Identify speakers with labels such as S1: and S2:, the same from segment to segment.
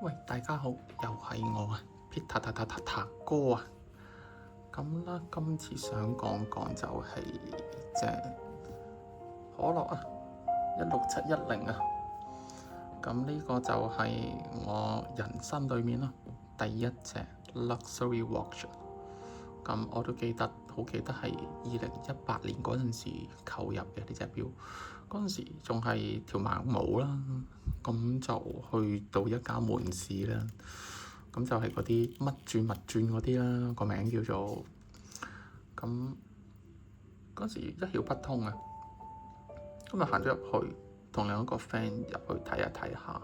S1: 喂，大家好，又係我啊，Peter 哥啊。咁啦，今次想講講就係隻可樂啊，16710啊。咁呢個就係我人生裏面啦第一隻 luxury watch。咁我都好記得係2018年嗰陣時購入嘅呢隻錶。嗰陣時仲係條盲毛啦，咁就去到一家門市啦。咁就係嗰啲乜鑽物鑽嗰啲啦，個名叫做。咁嗰時一竅不通啊，咁就行咗入去，同另一個 friend 入去睇下睇下，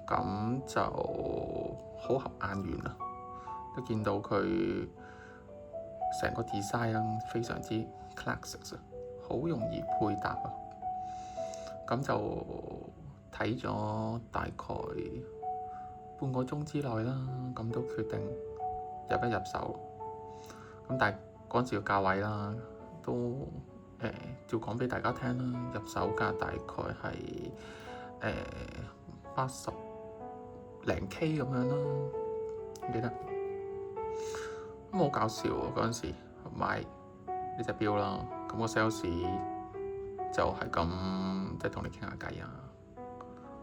S1: 咁就好合眼緣啊！都見到佢成個 design 非常之 classic 啊，好容易配搭啊！咁就睇咗大概半個鐘之內啦，咁都決定入手。咁但係嗰陣時嘅價位啦，都照講俾大家聽啦，入手價大概係80零 K 咁樣啦，記得。咁好搞笑喎！嗰陣時買呢隻錶啦，咁個 sales 就係咁即係同你傾下偈啊，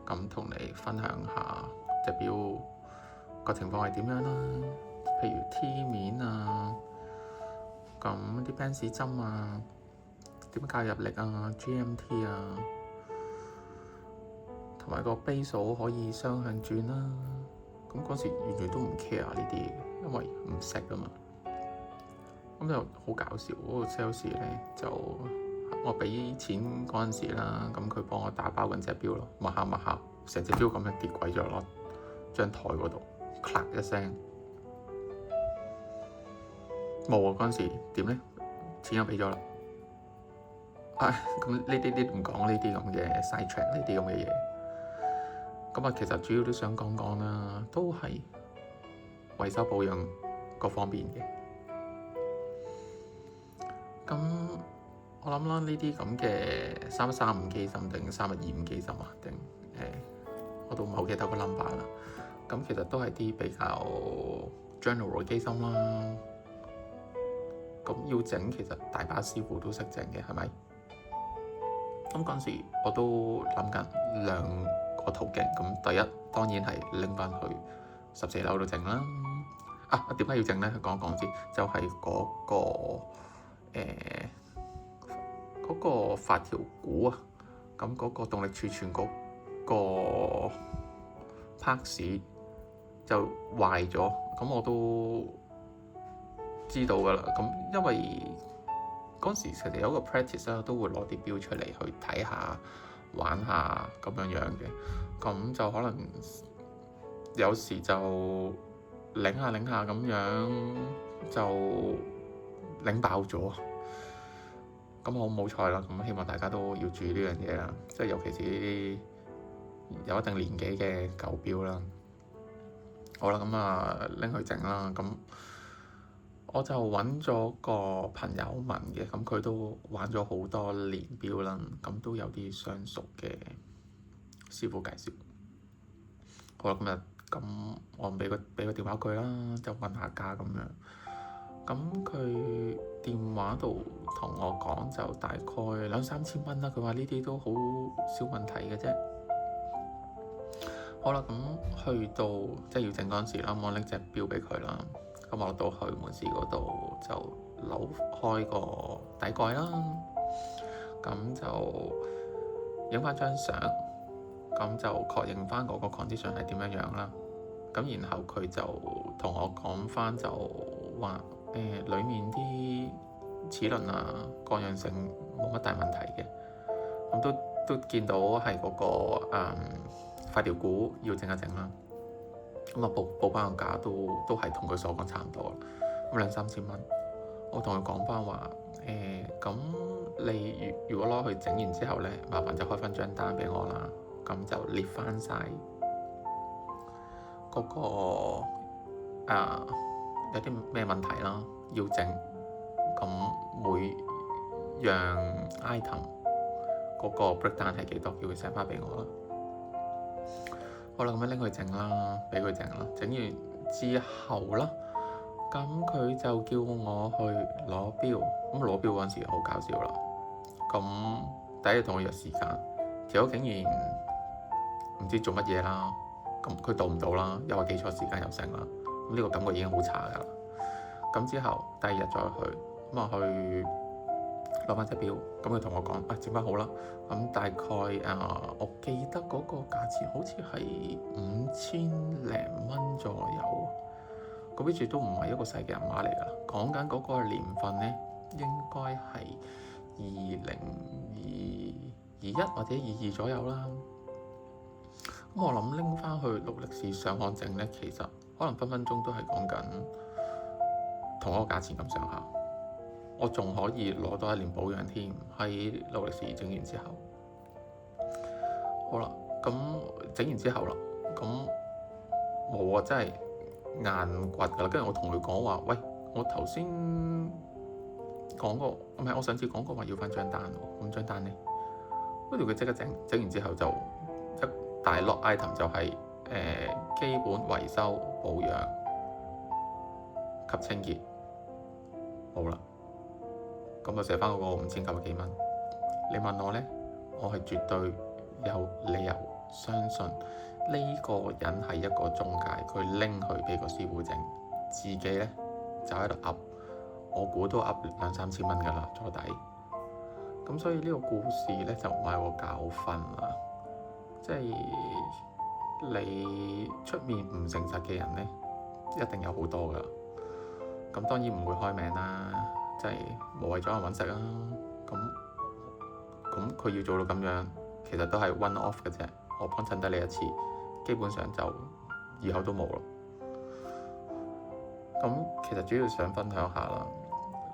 S1: 咁同你分享下隻錶個情況係點樣啦，譬如 T 面啊，咁啲 Benz 針啊，點樣介入力啊 ，GMT 啊，同埋個杯數可以雙向轉啦。咁嗰時完全都唔 care 呢啲，因為唔識啊嘛。咁就好搞笑，嗰個 sales 咧就我俾錢嗰陣時啦，咁佢幫我打包緊隻錶咯，抹下，成隻錶咁樣跌鬼咗落張台嗰度，咔一聲。冇啊！嗰陣時點咧？錢又俾咗啦。咁呢啲唔講呢啲咁嘅 side track 呢啲咁嘅嘢。咁啊，其實主要都想講講啦，都係維修保養各方面嘅。咁我諗啦，呢啲咁嘅3135機芯定3125機芯啊，定我都唔係好記得個 number 啦。咁其實都係啲比較 general 嘅機芯啦。咁要整其實大把師傅都識整嘅，係咪？咁嗰陣時我都諗緊兩個途徑。咁第一當然係拎翻去14樓度整啦。點解要整咧？講一講先，就係嗰個發條鼓啊，咁嗰個動力儲存嗰個 parts 就壞咗，咁我都知道㗎啦。咁因為嗰時其實有一個 practice 啦，都會攞啲錶出嚟去睇下玩下咁樣嘅，咁就可能有時就擰下咁樣就擰爆咗。咁我冇錯啦，咁希望大家都要注意呢樣嘢啦，即係尤其是呢啲有一定年紀嘅舊錶啦。好啦，咁啊拎去整啦，咁我就揾咗個朋友問嘅，咁佢都玩咗好多年錶啦，咁都有啲相熟嘅師傅介紹。好啦，咁我俾個電話佢啦，就問下價咁樣。咁佢電話度同我講就大概2-3千蚊啦。佢話呢啲都好少問題嘅啫。好啦，咁去到即係要整嗰陣時啦，我拎隻錶俾佢啦。咁我落到去門市嗰度就扭開個底蓋啦，咁就影翻張相，咁就確認翻嗰個 condition 係點樣啦。咁然後佢就同我講翻就話裡面啲齒輪啊各樣性冇乜大問題嘅。咁都見到係嗰個發條鼓要整一整啦。咁啊報翻個價都係同佢所講差唔多啦，咁2-3千蚊。我同佢講翻話咁你如果攞去整完之後咧，麻煩就開翻張單俾我啦，咁就列翻晒嗰個有啲咩問題啦要整，咁每樣 item 嗰個 breakdown 係幾多，叫佢 send 翻俾我啦。好啦，咁樣拎佢整啦，俾佢整啦。整完之後啦，咁佢就叫我去攞錶。咁攞錶嗰陣時好搞笑啦。咁第一日同我約時間，條友竟然唔知做乜嘢啦。咁佢到唔到啦，又話記錯時間又成啦。咁呢個感覺已經好差㗎啦。咁之後第二日再去，咁啊去攞翻隻錶。咁佢同我講整翻好啦。咁大概我記得嗰個價錢好似係5000零蚊左右。咁跟住都唔係一個細嘅銀碼嚟㗎啦。講緊嗰個年份咧，應該係2021或者22左右啦。咁我諗拎翻去勞力士上行整咧，其實可能分分鐘都係講緊同一個價錢咁上下。我仲可以攞多1年保養添，喺勞力士整完之後。好啦，咁整完之後啦，咁冇啊，真係硬掘㗎啦。跟住我同佢講話，喂，我頭先講過，唔係我上次講過話要翻張單喎。咁張單咧，跟住佢即刻整完之後就一大 lot item 就係基本維修保養及清潔，冇啦。咁就寫翻嗰個5900幾蚊。你問我咧，我係絕對有理由相信呢個人係一個中介，佢拎去俾個師傅整，自己咧就喺度噏，我估都噏2-3千蚊㗎啦，坐底。咁所以呢個故事咧就唔係個教訓啦，即係你出面唔誠實嘅人咧，一定有好多㗎。咁當然唔會開名啦，即係無謂阻人揾食啦。咁佢要做到咁樣，其實都係 one off 嘅啫。我幫襯得你一次，基本上就以後都冇咯。咁其實主要想分享下啦，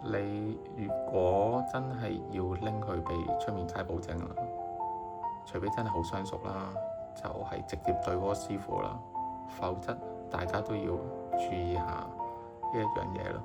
S1: 你如果真係要拎去俾出面街保證啦，除非真係好相熟啦，就係直接對嗰個師傅啦，否則大家都要注意下呢一樣嘢咯。